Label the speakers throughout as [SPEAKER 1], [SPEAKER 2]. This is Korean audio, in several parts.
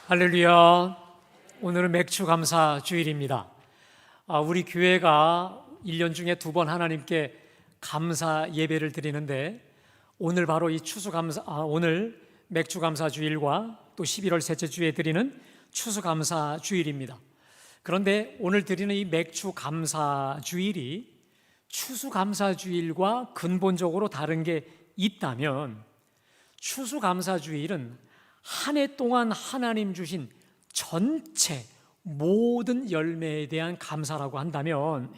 [SPEAKER 1] 할렐루야. 오늘은 맥주 감사 주일입니다. 우리 교회가 1년 중에 2번 하나님께 감사 예배를 드리는데 오늘 바로 이 오늘 맥주 감사 주일과 또 11월 셋째 주에 드리는 추수 감사 주일입니다. 그런데 오늘 드리는 이 맥주 감사 주일이 추수 감사 주일과 근본적으로 다른 게 있다면 추수 감사 주일은 한 해 동안 하나님 주신 전체 모든 열매에 대한 감사라고 한다면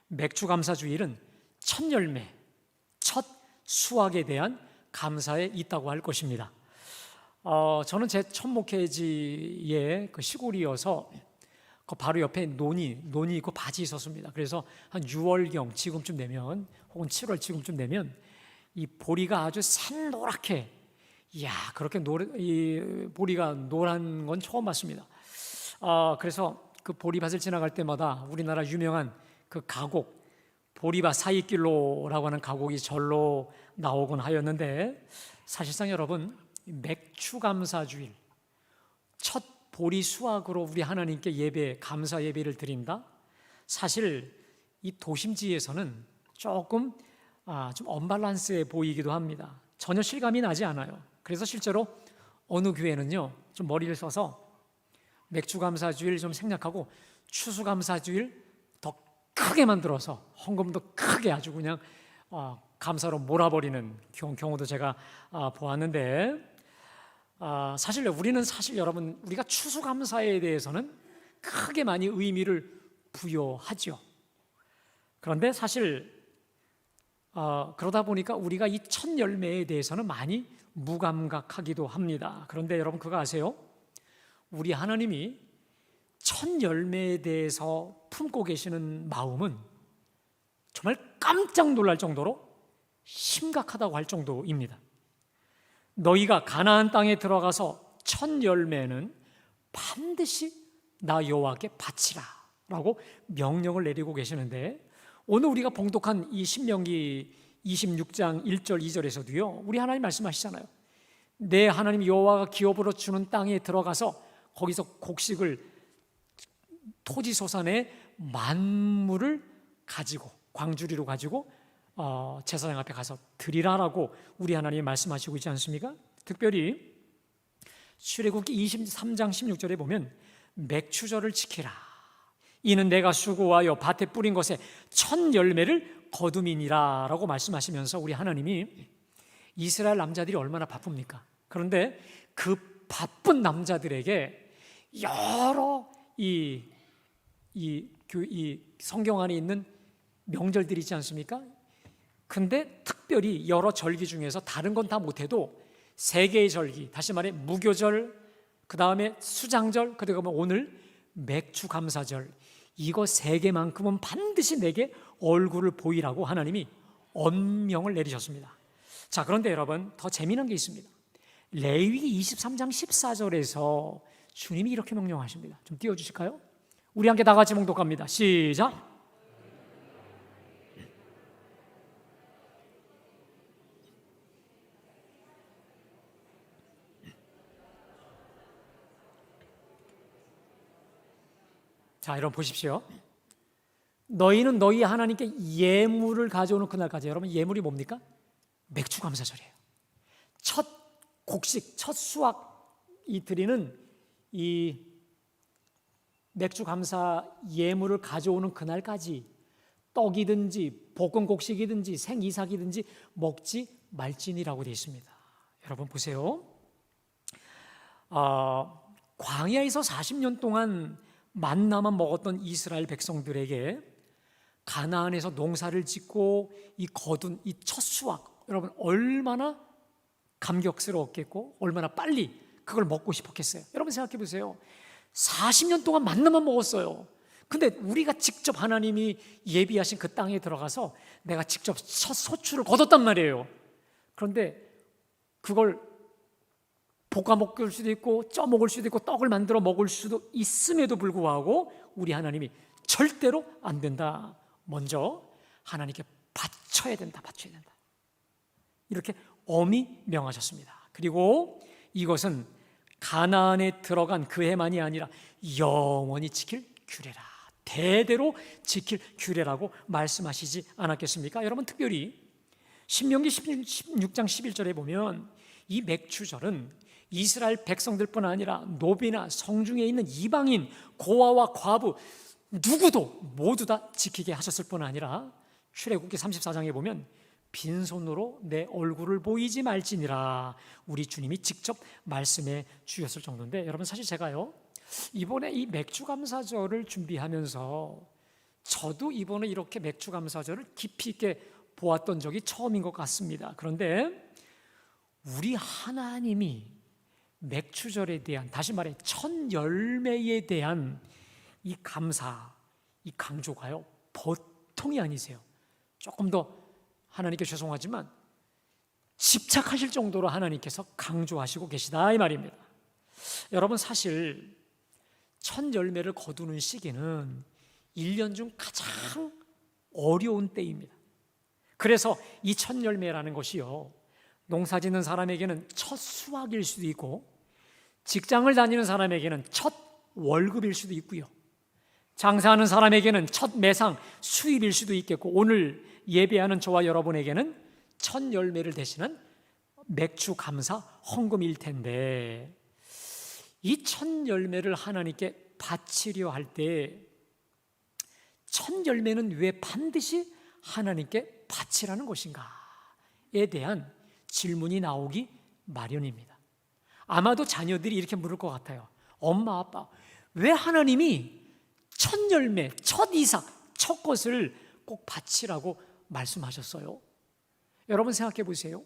[SPEAKER 1] 맥주 감사 주일은 첫 열매, 첫 수확에 대한 감사에 있다고 할 것입니다. 저는 제 첫 목회지의 그 시골이어서 그 바로 옆에 논이 있고 밭이 있었습니다. 그래서 한 6월경 지금쯤 되면 혹은 7월 지금쯤 되면 이 보리가 아주 산노랗게, 이야, 그렇게 이 보리가 노란 건 처음 봤습니다. 그래서 그 보리밭을 지나갈 때마다 우리나라 유명한 그 가곡, 보리밭 사이길로라고 하는 가곡이 절로 나오곤 하였는데, 사실상 여러분, 맥주 감사 주일, 첫 보리 수확으로 우리 하나님께 감사 예배를 드린다? 사실 이 도심지에서는 조금 좀 언밸런스해 보이기도 합니다. 전혀 실감이 나지 않아요. 그래서 실제로 어느 교회는요, 좀 머리를 써서 맥주 감사 주일 좀 생략하고 추수 감사 주일 더 크게 만들어서 헌금도 크게 아주 그냥 감사로 몰아버리는 경우도 제가 보았는데, 사실 우리는 여러분, 우리가 추수 감사에 대해서는 크게 많이 의미를 부여하죠. 그런데 사실 그러다 보니까 우리가 이 첫 열매에 대해서는 많이 무감각하기도 합니다. 그런데 여러분 그거 아세요? 우리 하나님이 첫 열매에 대해서 품고 계시는 마음은 정말 깜짝 놀랄 정도로 심각하다고 할 정도입니다. 너희가 가나안 땅에 들어가서 첫 열매는 반드시 나 여호와께 바치라 라고 명령을 내리고 계시는데, 오늘 우리가 봉독한 이 신명기 26장 1절 2절에서도요 우리 하나님 말씀하시잖아요. 내 하나님 여호와가 기업으로 주는 땅에 들어가서 거기서 곡식을, 토지소산의 만물을 가지고, 광주리로 가지고 제사장 앞에 가서 드리라라고 우리 하나님이 말씀하시고 있지 않습니까? 특별히 출애굽기 23장 16절에 보면 맥추절을 지키라, 이는 내가 수고하여 밭에 뿌린 것에 첫 열매를 거둠이니라 라고 말씀하시면서 우리 하나님이 이스라엘 남자들이 얼마나 바쁩니까? 그런데 그 바쁜 남자들에게 여러 이 성경 안에 있는 명절들이 있지 않습니까? 근데 특별히 여러 절기 중에서 다른 건 다 못해도 3개의 절기, 다시 말해 무교절, 그 다음에 수장절, 그리고 오늘 맥주 감사절, 이거 3개만큼은 반드시 내게 얼굴을 보이라고 하나님이 엄명을 내리셨습니다. 자, 그런데 여러분 더 재미난 게 있습니다. 레위기 23장 14절에서 주님이 이렇게 명령하십니다. 좀 띄워주실까요? 우리 함께 다 같이 봉독합니다. 시작. 자, 여러분 보십시오. 너희는 너희 하나님께 예물을 가져오는 그날까지, 여러분 예물이 뭡니까? 맥주 감사절이에요. 첫 곡식, 첫 수확이 드리는 이 맥주 감사 예물을 가져오는 그날까지 떡이든지 볶은 곡식이든지 생이삭이든지 먹지 말지니라고 되어 있습니다. 여러분 보세요. 광야에서 40년 동안 만나만 먹었던 이스라엘 백성들에게 가나안에서 농사를 짓고 이 거둔 이 첫 수확, 여러분 얼마나 감격스러웠겠고 얼마나 빨리 그걸 먹고 싶었겠어요. 여러분 생각해 보세요. 40년 동안 만나만 먹었어요. 근데 우리가 직접 하나님이 예비하신 그 땅에 들어가서 내가 직접 첫 소출을 거뒀단 말이에요. 그런데 그걸 볶아 먹을 수도 있고 쪄 먹을 수도 있고 떡을 만들어 먹을 수도 있음에도 불구하고 우리 하나님이 절대로 안 된다, 먼저 하나님께 바쳐야 된다, 이렇게 엄히 명하셨습니다. 그리고 이것은 가나안에 들어간 그 해만이 아니라 영원히 지킬 규례라, 대대로 지킬 규례라고 말씀하시지 않았겠습니까? 여러분, 특별히 신명기 16장 11절에 보면 이 맥추절은 이스라엘 백성들뿐 아니라 노비나 성중에 있는 이방인, 고아와 과부 누구도 모두 다 지키게 하셨을 뿐 아니라 출애굽기 34장에 보면 빈손으로 내 얼굴을 보이지 말지니라 우리 주님이 직접 말씀해 주셨을 정도인데, 여러분, 사실 제가요 이번에 이 맥주감사절을 준비하면서 저도 이번에 이렇게 맥주감사절을 깊이 있게 보았던 적이 처음인 것 같습니다. 그런데 우리 하나님이 맥주절에 대한, 다시 말해 첫 열매에 대한 이 감사, 이 강조가요 보통이 아니세요. 조금 더 하나님께 죄송하지만 집착하실 정도로 하나님께서 강조하시고 계시다 이 말입니다. 여러분, 사실 첫 열매를 거두는 시기는 1년 중 가장 어려운 때입니다. 그래서 이 첫 열매라는 것이요, 농사 짓는 사람에게는 첫 수확일 수도 있고, 직장을 다니는 사람에게는 첫 월급일 수도 있고요, 장사하는 사람에게는 첫 매상 수입일 수도 있겠고, 오늘 예배하는 저와 여러분에게는 첫 열매를 대신한 맥주 감사 헌금일 텐데, 이 첫 열매를 하나님께 바치려 할 때 첫 열매는 왜 반드시 하나님께 바치라는 것인가에 대한 질문이 나오기 마련입니다. 아마도 자녀들이 이렇게 물을 것 같아요. 엄마, 아빠, 왜 하나님이 첫 열매, 첫 이삭, 첫 것을 꼭 바치라고 말씀하셨어요? 여러분, 생각해 보세요.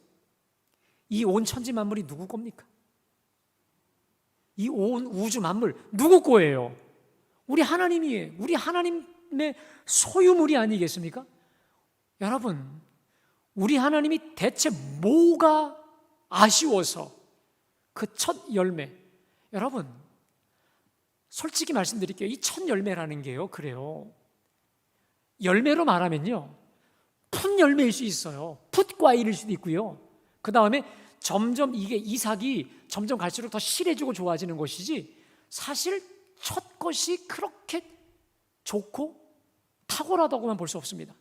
[SPEAKER 1] 이 온 천지 만물이 누구 겁니까? 이 온 우주 만물 누구 거예요? 우리 하나님이에요. 우리 하나님의 소유물이 아니겠습니까? 여러분, 우리 하나님이 대체 뭐가 아쉬워서 그 첫 열매, 여러분 솔직히 말씀드릴게요. 이 첫 열매라는 게요, 그래요, 열매로 말하면요 풋 열매일 수 있어요. 풋 과일일 수도 있고요, 그 다음에 점점 이게 이삭이 점점 갈수록 더 실해지고 좋아지는 것이지, 사실 첫 것이 그렇게 좋고 탁월하다고만 볼 수 없습니다.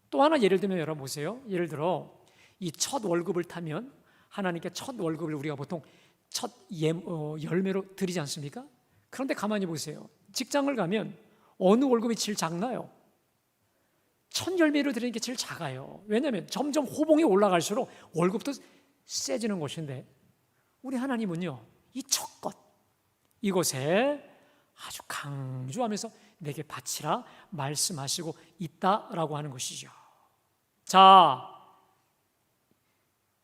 [SPEAKER 1] 또 하나 예를 들면, 여러분 보세요. 예를 들어 이 첫 월급을 타면 하나님께 첫 월급을 우리가 보통 첫 열매로 드리지 않습니까? 그런데 가만히 보세요. 직장을 가면 어느 월급이 제일 작나요? 첫 열매로 드리는 게 제일 작아요. 왜냐하면 점점 호봉이 올라갈수록 월급도 세지는 것인데, 우리 하나님은요 이 첫 것, 이것에 아주 강조하면서 내게 바치라 말씀하시고 있다라고 하는 것이죠. 자,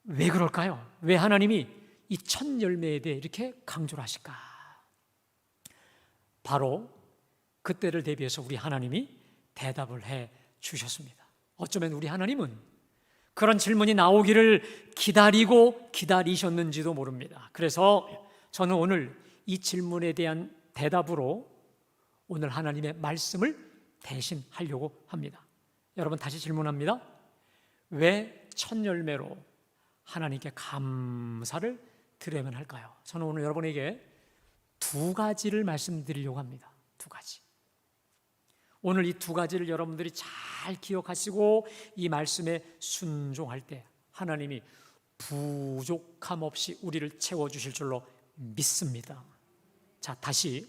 [SPEAKER 1] 왜 그럴까요? 왜 하나님이 이 첫 열매에 대해 이렇게 강조를 하실까? 바로 그때를 대비해서 우리 하나님이 대답을 해 주셨습니다. 어쩌면 우리 하나님은 그런 질문이 나오기를 기다리고 기다리셨는지도 모릅니다. 그래서 저는 오늘 이 질문에 대한 대답으로 오늘 하나님의 말씀을 대신하려고 합니다. 여러분, 다시 질문합니다. 왜 첫 열매로 하나님께 감사를 드려야만 할까요? 저는 오늘 여러분에게 두 가지를 말씀드리려고 합니다. 두 가지. 오늘 이 두 가지를 여러분들이 잘 기억하시고 이 말씀에 순종할 때 하나님이 부족함 없이 우리를 채워주실 줄로 믿습니다. 자, 다시,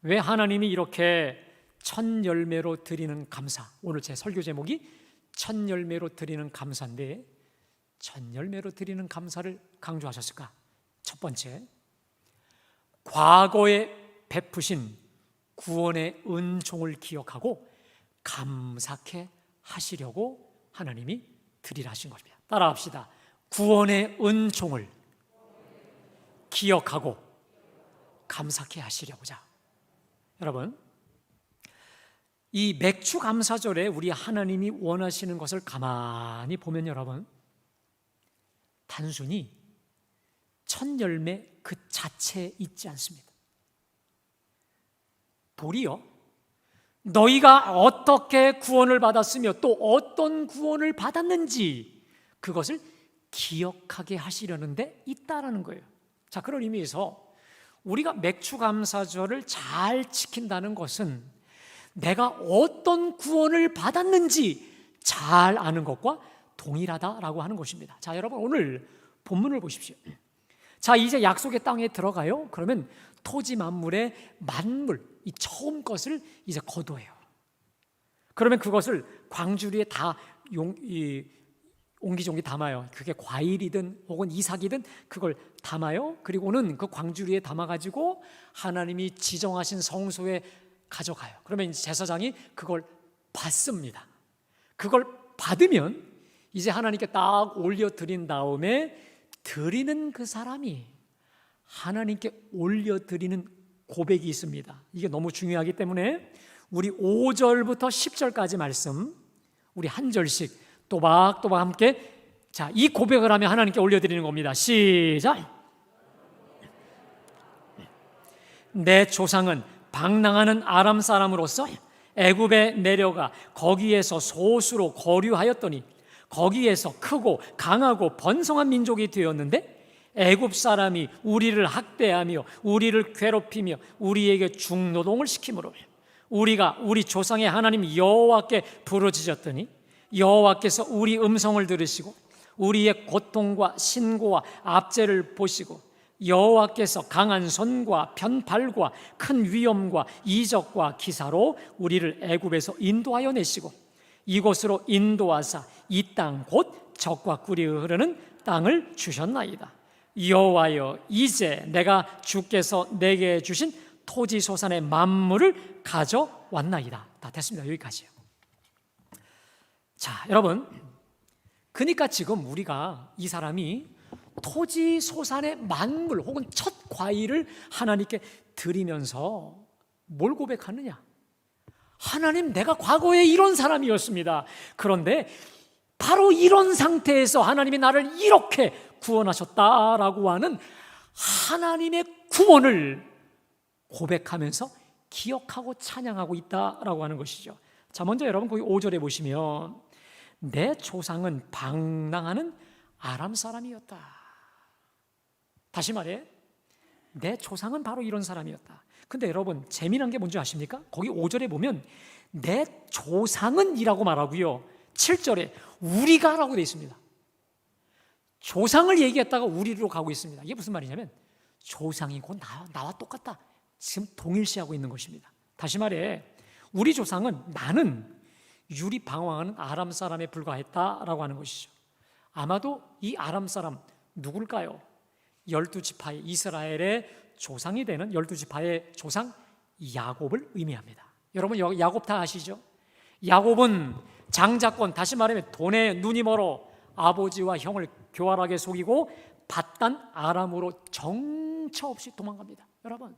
[SPEAKER 1] 왜 하나님이 이렇게 첫 열매로 드리는 감사, 오늘 제 설교 제목이 첫 열매로 드리는 감사인데, 첫 열매로 드리는 감사를 강조하셨을까? 첫 번째, 과거에 베푸신 구원의 은총을 기억하고 감사케 하시려고 하나님이 드리라 하신 것입니다. 따라합시다. 구원의 은총을 기억하고 감사케 하시려고자. 여러분, 이 맥주 감사절에 우리 하나님이 원하시는 것을 가만히 보면, 여러분, 단순히 첫 열매 그 자체에 있지 않습니다. 도리어 너희가 어떻게 구원을 받았으며 또 어떤 구원을 받았는지 그것을 기억하게 하시려는 데 있다라는 거예요. 자, 그런 의미에서 우리가 맥추감사절을 잘 지킨다는 것은 내가 어떤 구원을 받았는지 잘 아는 것과 동일하다라고 하는 것입니다. 자, 여러분 오늘 본문을 보십시오. 자, 이제 약속의 땅에 들어가요. 그러면 토지 만물의 만물, 이 처음 것을 이제 거두어요. 그러면 그것을 광주리에 다 옹기종기 담아요. 그게 과일이든 혹은 이삭이든 그걸 담아요. 그리고는 그 광주리에 담아가지고 하나님이 지정하신 성소에 가져가요. 그러면 이제 제사장이 그걸 받습니다. 그걸 받으면 이제 하나님께 딱 올려드린 다음에 드리는 그 사람이 하나님께 올려드리는 고백이 있습니다. 이게 너무 중요하기 때문에 우리 5절부터 10절까지 말씀, 우리 한 절씩 또박또박 함께, 자, 이 고백을 하면 하나님께 올려드리는 겁니다. 시작. 내 조상은 방랑하는 아람 사람으로서 애굽에 내려가 거기에서 소수로 거류하였더니 거기에서 크고 강하고 번성한 민족이 되었는데 애굽 사람이 우리를 학대하며 우리를 괴롭히며 우리에게 중노동을 시키므로 우리가 우리 조상의 하나님 여호와께 부르짖었더니 여호와께서 우리 음성을 들으시고 우리의 고통과 신고와 압제를 보시고 여호와께서 강한 손과 편팔과 큰 위엄과 이적과 기사로 우리를 애굽에서 인도하여 내시고 이곳으로 인도하사 이 땅 곧 젖과 꿀이 흐르는 땅을 주셨나이다. 여호와여, 이제 내가 주께서 내게 주신 토지 소산의 만물을 가져왔나이다. 다 됐습니다. 여기까지요. 자, 여러분, 그러니까 지금 우리가 이 사람이 토지 소산의 만물 혹은 첫 과일을 하나님께 드리면서 뭘 고백하느냐? 하나님, 내가 과거에 이런 사람이었습니다. 그런데 바로 이런 상태에서 하나님이 나를 이렇게 구원하셨다라고 하는 하나님의 구원을 고백하면서 기억하고 찬양하고 있다라고 하는 것이죠. 자, 먼저 여러분 거기 5절에 보시면 내 조상은 방랑하는 아람 사람이었다. 다시 말해, 내 조상은 바로 이런 사람이었다. 근데 여러분 재미난 게 뭔지 아십니까? 거기 5절에 보면 내 조상은 이라고 말하고요, 7절에 우리가 라고 되어 있습니다. 조상을 얘기했다가 우리로 가고 있습니다. 이게 무슨 말이냐면 조상이 곧 나와 똑같다, 지금 동일시하고 있는 것입니다. 다시 말해, 우리 조상은 나는 유리 방황하는 아람 사람에 불과했다라고 하는 것이죠. 아마도 이 아람 사람 누굴까요? 12지파의 이스라엘의 조상이 되는 12지파의 조상 야곱을 의미합니다. 여러분 야곱 다 아시죠? 야곱은 장자권, 다시 말하면 돈에 눈이 멀어 아버지와 형을 교활하게 속이고 바단 아람으로 정처 없이 도망갑니다. 여러분,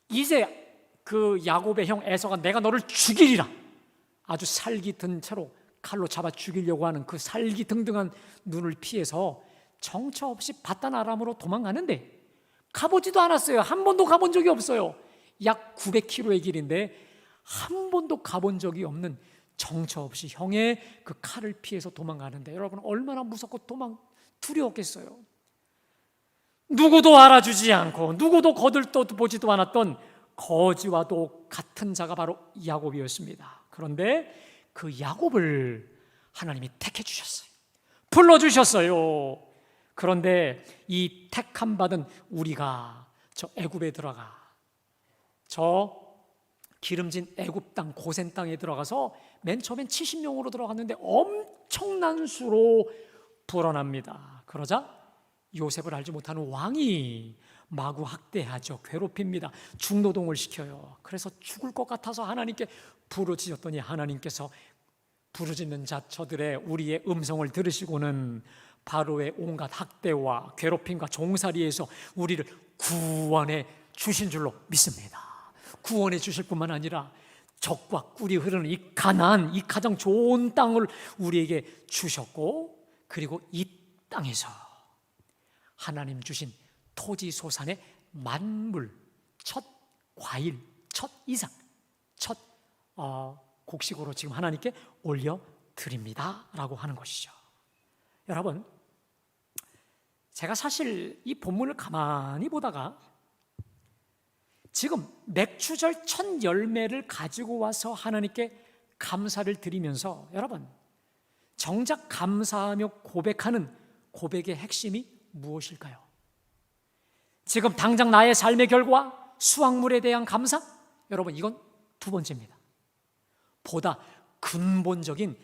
[SPEAKER 1] 이제 그 야곱의 형 에서가 내가 너를 죽이리라, 아주 살기 든 채로 칼로 잡아 죽이려고 하는 그 살기 등등한 눈을 피해서 정처 없이 바단 아람으로 도망가는데 가보지도 않았어요. 한 번도 가본 적이 없어요. 약 900km의 길인데 한 번도 가본 적이 없는 정처 없이 형의 그 칼을 피해서 도망가는데 여러분 얼마나 무섭고 두려웠겠어요. 누구도 알아주지 않고 누구도 거들떠보지도 않았던 거지와도 같은 자가 바로 야곱이었습니다. 그런데 그 야곱을 하나님이 택해 주셨어요. 불러주셨어요. 그런데 이 택함 받은 우리가 저 애굽에 들어가, 저 기름진 애굽 땅, 고센 땅에 들어가서 맨 처음엔 70명으로 들어갔는데 엄청난 수로 불어납니다. 그러자 요셉을 알지 못하는 왕이 마구 학대하죠. 괴롭힙니다. 중노동을 시켜요. 그래서 죽을 것 같아서 하나님께 부르짖었더니 하나님께서 부르짖는 자 저들의 우리의 음성을 들으시고는 바로의 온갖 학대와 괴롭힘과 종살이에서 우리를 구원해 주신 줄로 믿습니다. 구원해 주실 뿐만 아니라 젖과 꿀이 흐르는 이 가나안, 이 가장 좋은 땅을 우리에게 주셨고, 그리고 이 땅에서 하나님 주신 토지 소산의 만물, 첫 과일, 첫 이삭, 첫 곡식으로 지금 하나님께 올려드립니다 라고 하는 것이죠. 여러분, 제가 사실 이 본문을 가만히 보다가 지금 맥주절 첫 열매를 가지고 와서 하나님께 감사를 드리면서 여러분, 정작 감사하며 고백하는 고백의 핵심이 무엇일까요? 지금 당장 나의 삶의 결과, 수확물에 대한 감사? 여러분, 이건 두 번째입니다. 보다 근본적인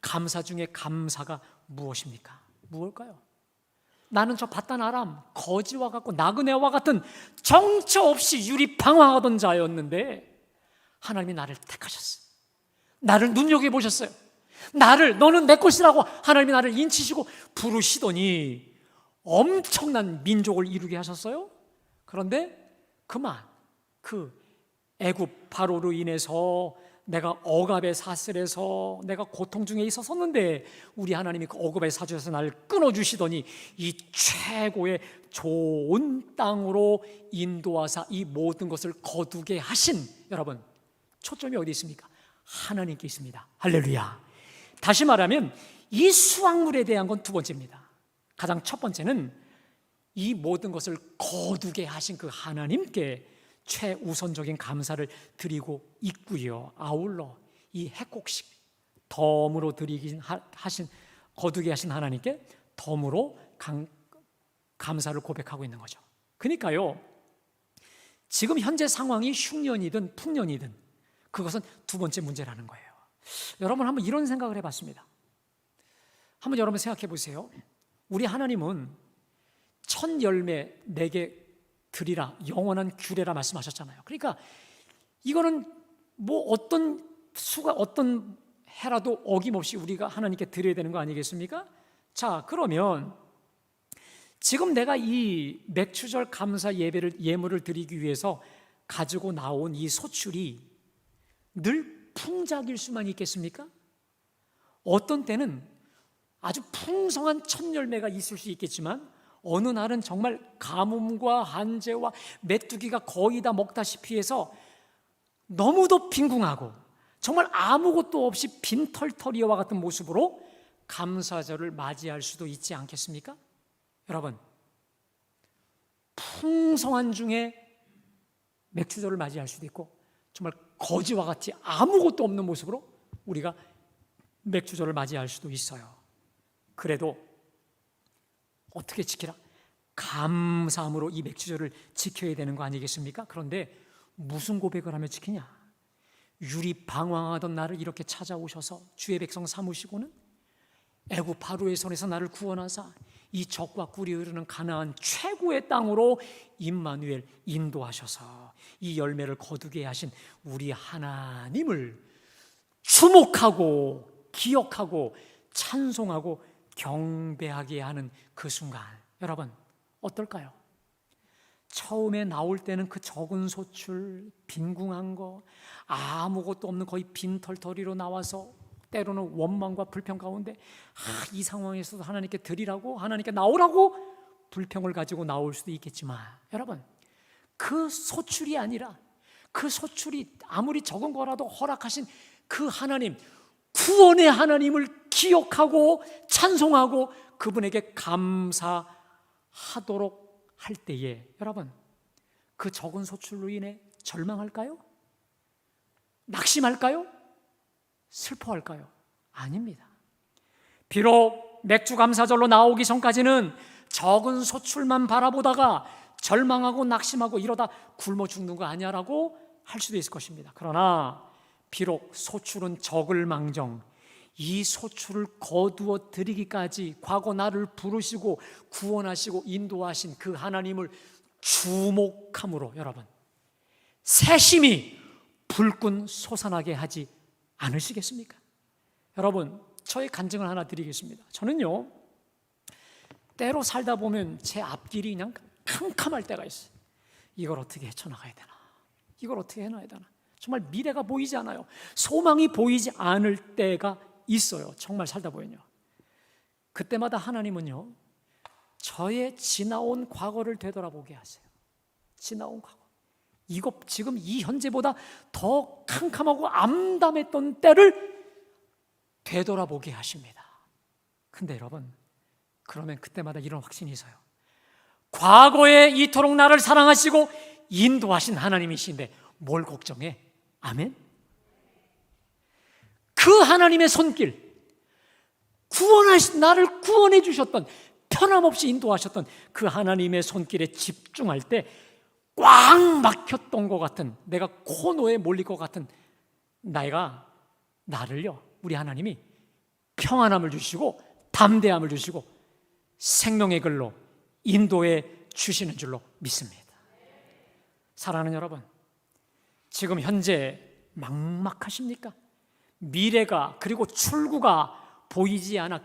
[SPEAKER 1] 감사 중에 감사가 무엇입니까? 무엇일까요? 나는 저 바단 아람, 거지와 같고 나그네와 같은 정처 없이 유리방황하던 자였는데 하나님이 나를 택하셨어요. 나를 눈여겨보셨어요. 너는 내 것이라고 하나님이 나를 인치시고 부르시더니 엄청난 민족을 이루게 하셨어요. 그런데 그 애굽 바로로 인해서 내가 억압의 사슬에서 내가 고통 중에 있었었는데 우리 하나님이 그 억압의 사슬에서 나를 끊어주시더니 이 최고의 좋은 땅으로 인도하사 이 모든 것을 거두게 하신, 여러분, 초점이 어디 있습니까? 하나님께 있습니다. 할렐루야. 다시 말하면 이 수확물에 대한 건 두 번째입니다. 가장 첫 번째는 이 모든 것을 거두게 하신 그 하나님께 최우선적인 감사를 드리고 있고요. 아울러 이 핵곡식 덤으로 거두게 하신 하나님께 덤으로 감사를 고백하고 있는 거죠. 그러니까요, 지금 현재 상황이 흉년이든 풍년이든 그것은 두 번째 문제라는 거예요. 여러분, 한번 이런 생각을 해봤습니다. 한번 여러분 생각해 보세요. 우리 하나님은 첫 열매 내게 드리라, 영원한 규례라 말씀하셨잖아요. 그러니까 이거는 뭐 어떤 해라도 어김없이 우리가 하나님께 드려야 되는 거 아니겠습니까? 자, 그러면 지금 내가 이 맥주절 감사 예물을 드리기 위해서 가지고 나온 이 소출이 늘 풍작일 수만 있겠습니까? 어떤 때는 아주 풍성한 첫 열매가 있을 수 있겠지만 어느 날은 정말 가뭄과 한재와 메뚜기가 거의 다 먹다시피 해서 너무도 빈궁하고 정말 아무것도 없이 빈털터리와 같은 모습으로 감사절을 맞이할 수도 있지 않겠습니까? 여러분, 풍성한 중에 맥주절을 맞이할 수도 있고 정말 거지와 같이 아무것도 없는 모습으로 우리가 맥주절을 맞이할 수도 있어요. 그래도 어떻게 지키라? 감사함으로 이 맥주절을 지켜야 되는 거 아니겠습니까? 그런데 무슨 고백을 하며 지키냐? 유리방황하던 나를 이렇게 찾아오셔서 주의 백성 삼으시고는 애굽 바로의 손에서 나를 구원하사 이 젖과 꿀이 흐르는 가나안 최고의 땅으로 임마누엘 인도하셔서 이 열매를 거두게 하신 우리 하나님을 주목하고 기억하고 찬송하고 경배하게 하는 그 순간, 여러분 어떨까요? 처음에 나올 때는 그 적은 소출, 빈궁한 거, 아무것도 없는 거의 빈털터리로 나와서 때로는 원망과 불평 가운데 이 상황에서도 하나님께 드리라고, 하나님께 나오라고 불평을 가지고 나올 수도 있겠지만, 여러분 그 소출이 아니라, 그 소출이 아무리 적은 거라도 허락하신 그 하나님, 구원의 하나님을 기억하고 찬송하고 그분에게 감사하도록 할 때에, 여러분 그 적은 소출로 인해 절망할까요? 낙심할까요? 슬퍼할까요? 아닙니다. 비록 맥주 감사절로 나오기 전까지는 적은 소출만 바라보다가 절망하고 낙심하고 이러다 굶어 죽는 거 아니야라고 할 수도 있을 것입니다. 그러나 비록 소출은 적을 망정, 이 소출을 거두어 드리기까지 과거 나를 부르시고 구원하시고 인도하신 그 하나님을 주목함으로, 여러분 새심이 불끈 솟아나게 하지 않으시겠습니까? 여러분, 저의 간증을 하나 드리겠습니다. 저는요, 때로 살다 보면 제 앞길이 그냥 캄캄할 때가 있어요. 이걸 어떻게 헤쳐나가야 되나, 이걸 어떻게 해놔야 되나, 정말 미래가 보이지 않아요. 소망이 보이지 않을 때가 있어요. 정말 살다 보면요. 그때마다 하나님은요, 저의 지나온 과거를 되돌아보게 하세요. 지나온 과거, 이거 지금 이 현재보다 더 캄캄하고 암담했던 때를 되돌아보게 하십니다. 근데 여러분, 그러면 그때마다 이런 확신이 있어요. 과거에 이토록 나를 사랑하시고 인도하신 하나님이신데 뭘 걱정해? 아멘? 그 하나님의 손길, 나를 구원해 주셨던, 편함없이 인도하셨던 그 하나님의 손길에 집중할 때 꽉 막혔던 것 같은, 내가 코너에 몰릴 것 같은 나를요, 우리 하나님이 평안함을 주시고 담대함을 주시고 생명의 글로 인도해 주시는 줄로 믿습니다. 사랑하는 여러분, 지금 현재 막막하십니까? 미래가, 그리고 출구가 보이지 않아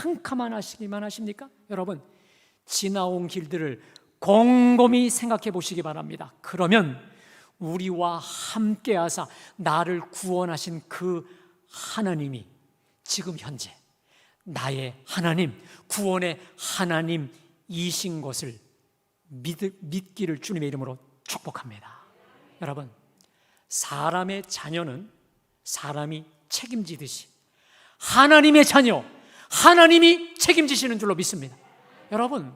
[SPEAKER 1] 캄캄하시기만 하십니까? 여러분, 지나온 길들을 곰곰이 생각해 보시기 바랍니다. 그러면 우리와 함께 하사 나를 구원하신 그 하나님이 지금 현재 나의 하나님, 구원의 하나님이신 것을 믿기를 주님의 이름으로 축복합니다. 여러분, 사람의 자녀는 사람이 책임지듯이 하나님의 자녀, 하나님이 책임지시는 줄로 믿습니다. 여러분,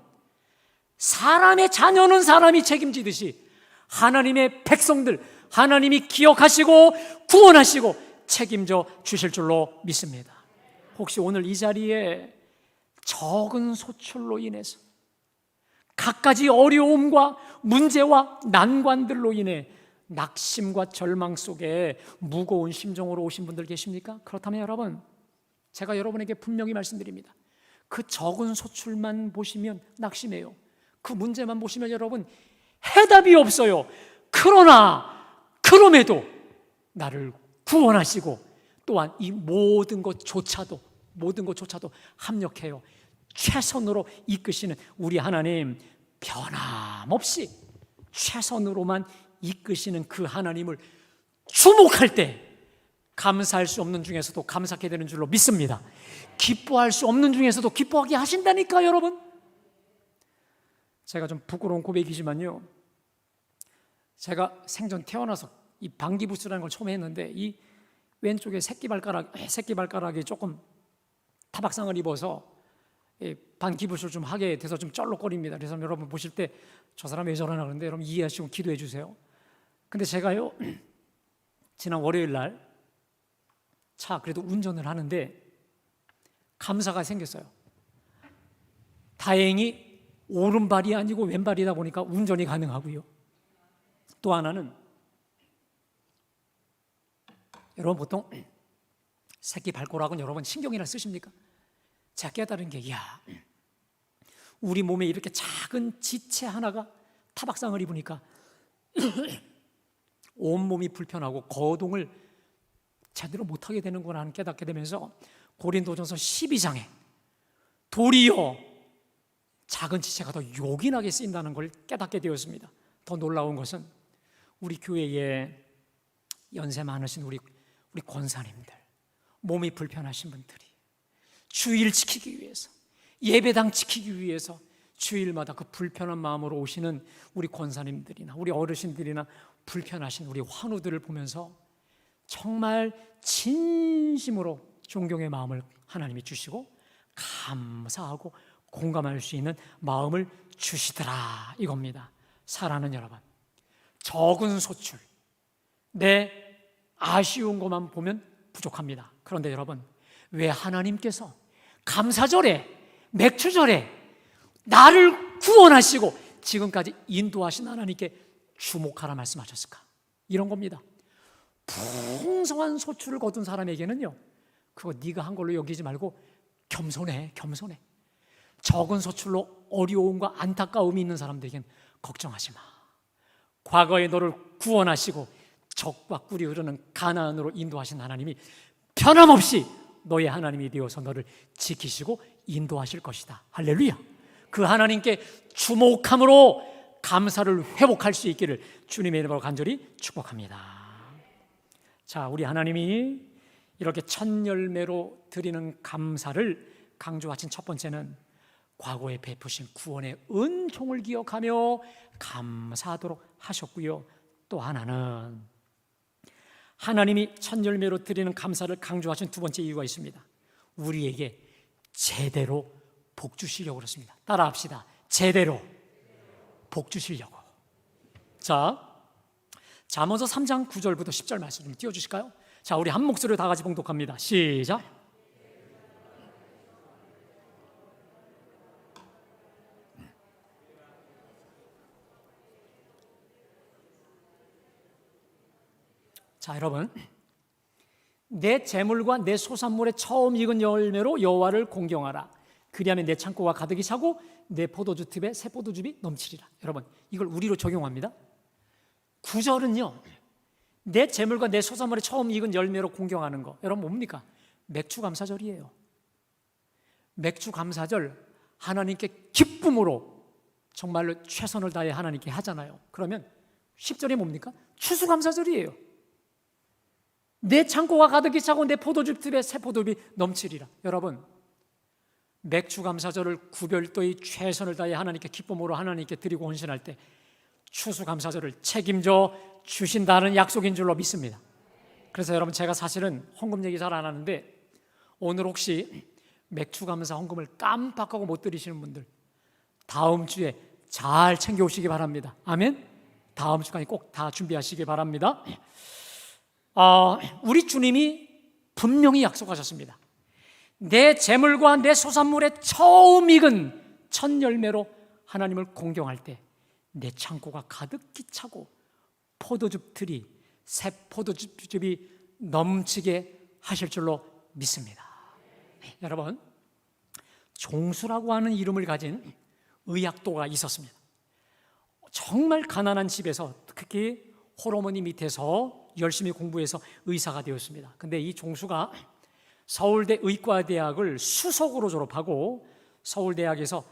[SPEAKER 1] 사람의 자녀는 사람이 책임지듯이 하나님의 백성들, 하나님이 기억하시고 구원하시고 책임져 주실 줄로 믿습니다. 혹시 오늘 이 자리에 적은 소출로 인해서 갖가지 어려움과 문제와 난관들로 인해 낙심과 절망 속에 무거운 심정으로 오신 분들 계십니까? 그렇다면 여러분, 제가 여러분에게 분명히 말씀드립니다. 그 적은 소출만 보시면 낙심해요. 그 문제만 보시면 여러분 해답이 없어요. 그럼에도 나를 구원하시고 또한 이 모든 것조차도 합력해요 최선으로 이끄시는 우리 하나님, 변함없이 최선으로만 이끄시는 그 하나님을 주목할 때 감사할 수 없는 중에서도 감사하게 되는 줄로 믿습니다. 기뻐할 수 없는 중에서도 기뻐하게 하신다니까. 여러분, 제가 좀 부끄러운 고백이지만요, 제가 생전 태어나서 이 방기부스라는 걸 처음 했는데 이 왼쪽에 새끼발가락이 조금 타박상을 입어서 반기부스를 좀 하게 돼서 좀 쩔룩거립니다. 그래서 여러분 보실 때 저 사람 왜 저러나 그러는데 여러분 이해하시고 기도해 주세요. 근데 제가요 지난 월요일 날 그래도 운전을 하는데 감사가 생겼어요. 다행히 오른발이 아니고 왼발이다 보니까 운전이 가능하고요. 또 하나는 여러분 보통 새끼 발가락은 여러분 신경이나 쓰십니까? 제가 깨달은 게 우리 몸에 이렇게 작은 지체 하나가 타박상을 입으니까 온몸이 불편하고 거동을 제대로 못하게 되는구나 하는 깨닫게 되면서 고린도전서 12장에 도리어 작은 지체가 더 요긴하게 쓰인다는 걸 깨닫게 되었습니다. 더 놀라운 것은 우리 교회에 연세 많으신 우리 권사님들, 몸이 불편하신 분들이 주일 지키기 위해서, 예배당 지키기 위해서 주일마다 그 불편한 마음으로 오시는 우리 권사님들이나 우리 어르신들이나 불편하신 우리 환우들을 보면서 정말 진심으로 존경의 마음을 하나님이 주시고 감사하고 공감할 수 있는 마음을 주시더라, 이겁니다. 사랑하는 여러분, 적은 소출, 내 아쉬운 것만 보면 부족합니다. 그런데 여러분, 왜 하나님께서 감사절에, 맥주절에 나를 구원하시고 지금까지 인도하신 하나님께 주목하라 말씀하셨을까? 이런 겁니다. 풍성한 소출을 거둔 사람에게는요, 그거 네가 한 걸로 여기지 말고 겸손해. 적은 소출로 어려움과 안타까움이 있는 사람들에게는 걱정하지 마. 과거에 너를 구원하시고 적과 꿀이 흐르는 가나안으로 인도하신 하나님이 변함없이 너의 하나님이 되어서 너를 지키시고 인도하실 것이다. 할렐루야. 그 하나님께 주목함으로 감사를 회복할 수 있기를 주님의 이름으로 간절히 축복합니다. 자, 우리 하나님이 이렇게 첫 열매로 드리는 감사를 강조하신 첫 번째는 과거에 베푸신 구원의 은총을 기억하며 감사하도록 하셨고요. 또 하나는 하나님이 첫 열매로 드리는 감사를 강조하신 두 번째 이유가 있습니다. 우리에게 제대로 복 주시려고 그렇습니다. 따라합시다. 제대로 복 주시려고. 자, 잠언서 3장 9절부터 10절 말씀 좀 띄워주실까요? 자, 우리 한 목소리로 다 같이 봉독합니다. 시작. 자, 여러분, 내 재물과 내 소산물의 처음 익은 열매로 여호와를 공경하라. 그리하면 내 창고가 가득히 차고 내 포도주 틈에 새 포도즙이 넘치리라. 여러분, 이걸 우리로 적용합니다. 9절은요, 내 재물과 내 소산물의 처음 익은 열매로 공경하는 거, 여러분 뭡니까? 맥주감사절이에요. 맥주감사절, 하나님께 기쁨으로 정말로 최선을 다해 하나님께 하잖아요. 그러면 10절이 뭡니까? 추수감사절이에요. 내 창고가 가득히 차고 내 포도즙 틈에 새 포도즙이 넘치리라. 여러분, 맥주감사절을 구별도의 최선을 다해 하나님께 기쁨으로 하나님께 드리고 헌신할 때 추수감사절을 책임져 주신다는 약속인 줄로 믿습니다. 그래서 여러분, 제가 사실은 헌금 얘기 잘 안 하는데 오늘 혹시 맥주감사 헌금을 깜빡하고 못 드리시는 분들 다음 주에 잘 챙겨오시기 바랍니다. 아멘. 다음 주까지 꼭 다 준비하시기 바랍니다. 우리 주님이 분명히 약속하셨습니다. 내 재물과 내 소산물의 처음 익은 첫 열매로 하나님을 공경할 때 내 창고가 가득히 차고 포도즙 틀이 새 포도즙이 넘치게 하실 줄로 믿습니다. 여러분, 종수라고 하는 이름을 가진 의학도가 있었습니다. 정말 가난한 집에서 특히 홀어머니 밑에서 열심히 공부해서 의사가 되었습니다. 근데 이 종수가 서울대 의과대학을 수석으로 졸업하고 서울대학에서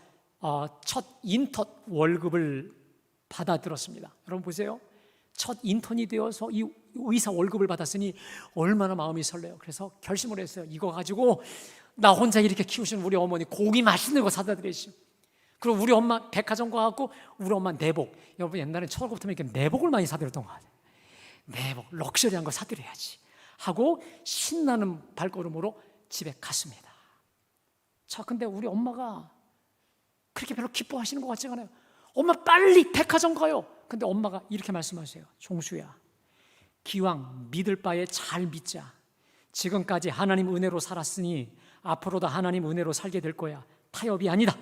[SPEAKER 1] 첫 인턴 월급을 받아들었습니다. 여러분 보세요. 첫 인턴이 되어서 이 의사 월급을 받았으니 얼마나 마음이 설레요. 그래서 결심을 했어요. 이거 가지고 나 혼자 이렇게 키우시는 우리 어머니 고기 맛있는 거 사다 드리시오. 그리고 우리 엄마 백화점 가갖고 우리 엄마 내복. 여러분 옛날에 초등학교 때 이렇게 내복을 많이 사드렸던 거 같아요. 내복, 럭셔리한 거 사드려야지 하고 신나는 발걸음으로 집에 갔습니다. 자, 근데 우리 엄마가 그렇게 별로 기뻐하시는 것 같지가 않아요. 엄마 빨리 백화점 가요. 근데 엄마가 이렇게 말씀하세요. 종수야, 기왕 믿을 바에 잘 믿자. 지금까지 하나님 은혜로 살았으니 앞으로도 하나님 은혜로 살게 될 거야. 타협이 아니다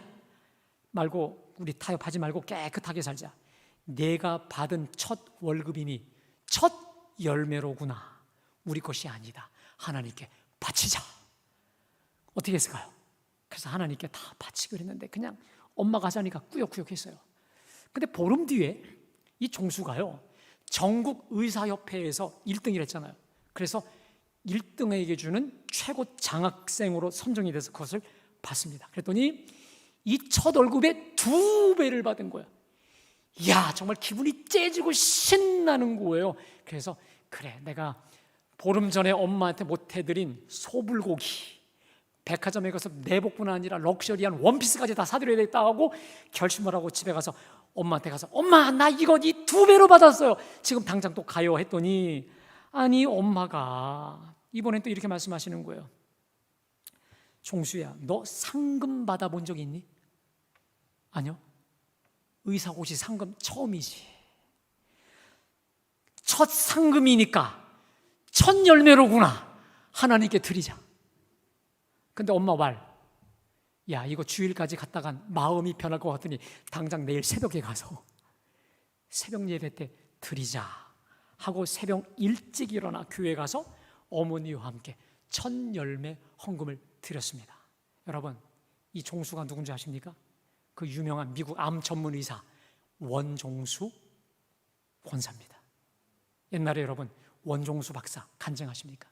[SPEAKER 1] 말고, 우리 타협하지 말고 깨끗하게 살자. 내가 받은 첫 월급이니 첫 열매로구나. 우리 것이 아니다. 하나님께 바치자. 어떻게 했을까요? 그래서 하나님께 다 바치기로 했는데 그냥 엄마가 하자니까 꾸역꾸역 했어요. 근데 보름 뒤에 이 종수가요, 전국 의사협회에서 1등을 했잖아요. 그래서 1등에게 주는 최고 장학생으로 선정이 돼서 그것을 받습니다. 그랬더니 이 첫 월급의 2배를 받은 거예요. 이야, 정말 기분이 째지고 신나는 거예요. 그래서 그래, 내가 보름 전에 엄마한테 못 해드린 소불고기, 백화점에 가서 내복뿐 아니라 럭셔리한 원피스까지 다 사드려야 되겠다 하고 결심을 하고 집에 가서 엄마한테 가서 엄마, 나 이거 이 2배로 받았어요. 지금 당장 또 가요 했더니, 아니 엄마가 이번엔 또 이렇게 말씀하시는 거예요. 종수야, 너 상금 받아본 적 있니? 아니요. 의사고시 상금 처음이지. 첫 상금이니까 첫 열매로구나. 하나님께 드리자. 근데 엄마 말, 야, 이거 주일까지 갔다간 마음이 변할 것 같으니 당장 내일 새벽에 가서 새벽 예배 때 드리자 하고 새벽 일찍 일어나 교회 가서 어머니와 함께 첫 열매 헌금을 드렸습니다. 여러분, 이 종수가 누군지 아십니까? 그 유명한 미국 암 전문 의사 원종수 권사입니다. 옛날에 여러분 원종수 박사 간증하십니까?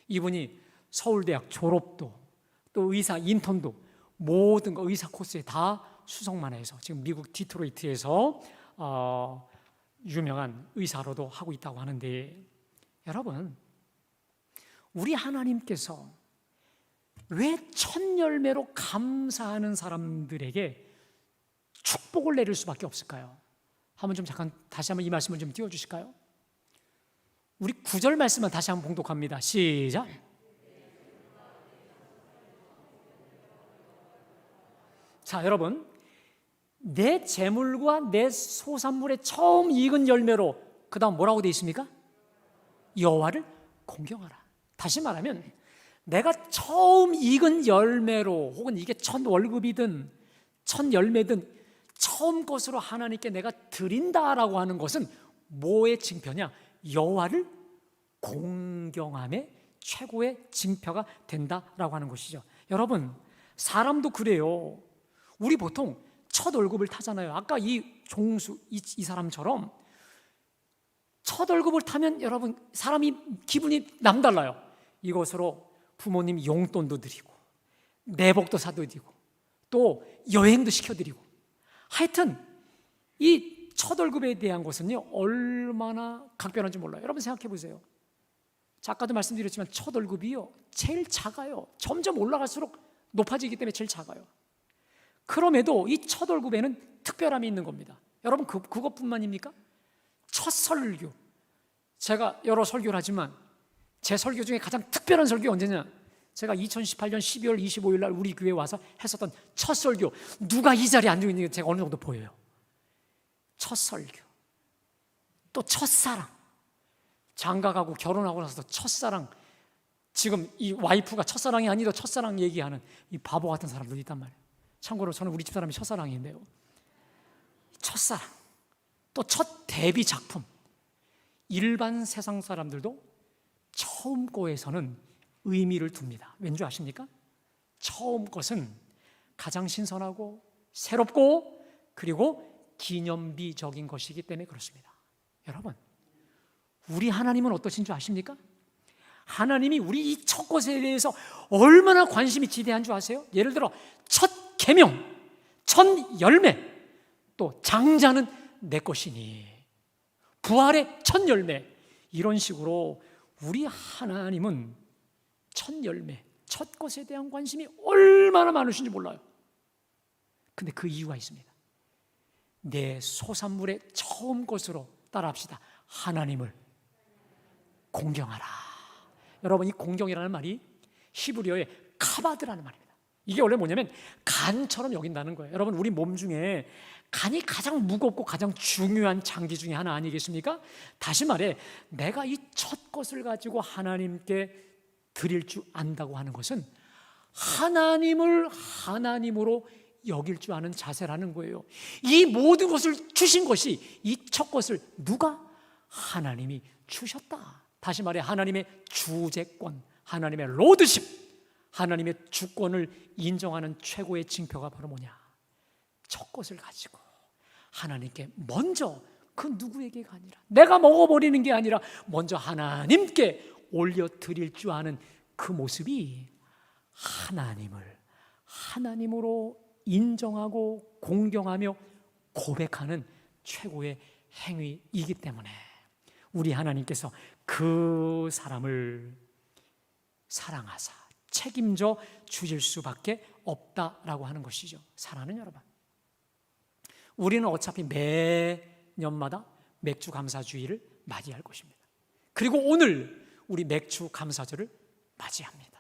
[SPEAKER 1] 이분이 서울대학 졸업도 또 의사 인턴도 모든 거 의사 코스에 다 수석만 해서 지금 미국 디트로이트에서 유명한 의사로도 하고 있다고 하는데, 여러분, 우리 하나님께서 왜 첫 열매로 감사하는 사람들에게 축복을 내릴 수밖에 없을까요? 한번 좀 잠깐 다시 한번 이 말씀을 좀 띄워주실까요? 우리 9절 말씀만 다시 한번 봉독합니다. 시작. 자, 여러분, 내 재물과 내 소산물의 처음 익은 열매로 그 다음 뭐라고 되어 있습니까? 여호와를 공경하라. 다시 말하면 내가 처음 익은 열매로, 혹은 이게 첫 월급이든 첫 열매든 처음 것으로 하나님께 내가 드린다라고 하는 것은 뭐의 징표냐? 여호와를 공경함의 최고의 징표가 된다라고 하는 것이죠. 여러분, 사람도 그래요. 우리 보통 첫 월급을 타잖아요. 아까 이 종수, 이 사람처럼 첫 월급을 타면 여러분, 사람이 기분이 남달라요. 이것으로 부모님 용돈도 드리고 내복도 사드리고 또 여행도 시켜드리고, 하여튼 이 첫 월급에 대한 것은요 얼마나 각별한지 몰라요. 여러분 생각해 보세요. 아까도 말씀드렸지만 첫 월급이요 제일 작아요. 점점 올라갈수록 높아지기 때문에 제일 작아요. 그럼에도 이 첫 월급에는 특별함이 있는 겁니다. 여러분, 그것뿐만입니까? 첫 설교, 제가 여러 설교를 하지만 제 설교 중에 가장 특별한 설교 언제냐? 제가 2018년 12월 25일 날 우리 교회에 와서 했었던 첫 설교. 누가 이 자리에 앉아 있는 게 제가 어느 정도 보여요. 첫 설교, 또 첫사랑, 장가가고 결혼하고 나서 첫사랑, 지금 이 와이프가 첫사랑이 아니라 첫사랑 얘기하는 이 바보 같은 사람들이 있단 말이에요. 참고로 저는 우리 집 사람이 첫사랑인데요. 첫사랑, 또 첫 데뷔 작품. 일반 세상 사람들도 처음 거에서는 의미를 둡니다. 왠지 아십니까? 처음 것은 가장 신선하고 새롭고 그리고 기념비적인 것이기 때문에 그렇습니다. 여러분, 우리 하나님은 어떠신 줄 아십니까? 하나님이 우리 이 첫 것에 대해서 얼마나 관심이 지대한 줄 아세요? 예를 들어 첫 계명, 첫 열매, 또 장자는 내 것이니, 부활의 첫 열매, 이런 식으로 우리 하나님은 첫 열매, 첫 것에 대한 관심이 얼마나 많으신지 몰라요. 근데 그 이유가 있습니다. 내 소산물의 처음 것으로 따라합시다. 하나님을 공경하라. 여러분, 이 공경이라는 말이 히브리어의 카바드라는 말입니다. 이게 원래 뭐냐면 간처럼 여긴다는 거예요. 여러분, 우리 몸 중에 간이 가장 무겁고 가장 중요한 장기 중에 하나 아니겠습니까? 다시 말해, 내가 이 첫 것을 가지고 하나님께 드릴 줄 안다고 하는 것은 하나님을 하나님으로 여길 줄 아는 자세라는 거예요. 이 모든 것을 주신 것이, 이 첫 것을 누가? 하나님이 주셨다. 다시 말해 하나님의 주재권, 하나님의 로드십, 하나님의 주권을 인정하는 최고의 징표가 바로 뭐냐? 첫 것을 가지고 하나님께 먼저, 그 누구에게가 아니라, 내가 먹어버리는 게 아니라 먼저 하나님께 올려드릴 줄 아는 그 모습이 하나님을 하나님으로 인정하고 공경하며 고백하는 최고의 행위이기 때문에 우리 하나님께서 그 사람을 사랑하사 책임져 주실 수밖에 없다라고 하는 것이죠. 사랑하는 여러분, 우리는 어차피 매년마다 맥주 감사주의를 맞이할 것입니다. 그리고 오늘 우리 맥주 감사절을 맞이합니다.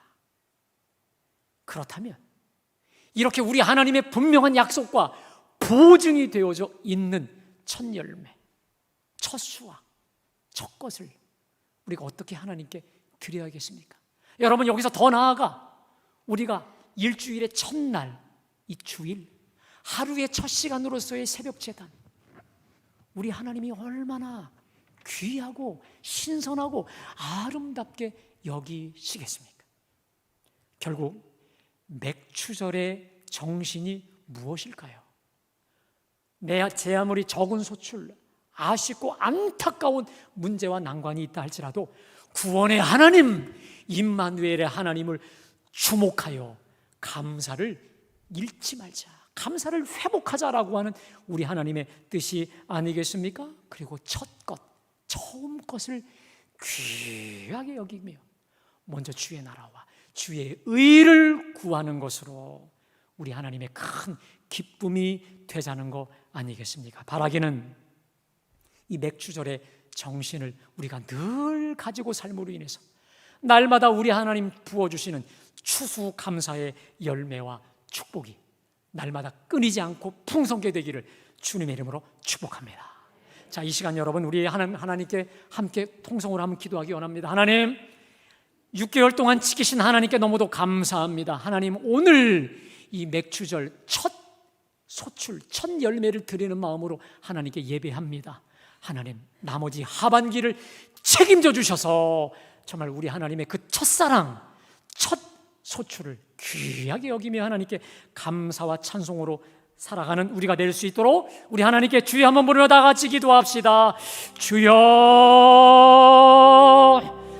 [SPEAKER 1] 그렇다면 이렇게 우리 하나님의 분명한 약속과 보증이 되어져 있는 첫 열매, 첫 수확, 첫 것을 우리가 어떻게 하나님께 드려야겠습니까? 여러분, 여기서 더 나아가 우리가 일주일의 첫날, 이 주일, 하루의 첫 시간으로서의 새벽 제단, 우리 하나님이 얼마나 귀하고 신선하고 아름답게 여기시겠습니까? 결국 맥추절의 정신이 무엇일까요? 제 아무리 적은 소출, 아쉽고 안타까운 문제와 난관이 있다 할지라도 구원의 하나님, 임마누엘의 하나님을 주목하여 감사를 잃지 말자, 감사를 회복하자라고 하는 우리 하나님의 뜻이 아니겠습니까? 그리고 첫 것, 처음 것을 귀하게 여기며 먼저 주의 나라와 주의 의를 구하는 것으로 우리 하나님의 큰 기쁨이 되자는 거 아니겠습니까? 바라기는 이 맥주절의 정신을 우리가 늘 가지고 삶으로 인해서 날마다 우리 하나님 부어주시는 추수감사의 열매와 축복이 날마다 끊이지 않고 풍성게 되기를 주님의 이름으로 축복합니다. 자, 이 시간 여러분 우리 하나님께 함께 통성으로 한번 기도하기 원합니다. 하나님, 6개월 동안 지키신 하나님께 너무도 감사합니다. 하나님, 오늘 이 맥추절 첫 소출, 첫 열매를 드리는 마음으로 하나님께 예배합니다. 하나님, 나머지 하반기를 책임져 주셔서 정말 우리 하나님의 그 첫사랑, 첫 소출을 귀하게 여기며 하나님께 감사와 찬송으로 살아가는 우리가 될 수 있도록 우리 하나님께 주여 한번 부르며 다 같이 기도합시다. 주여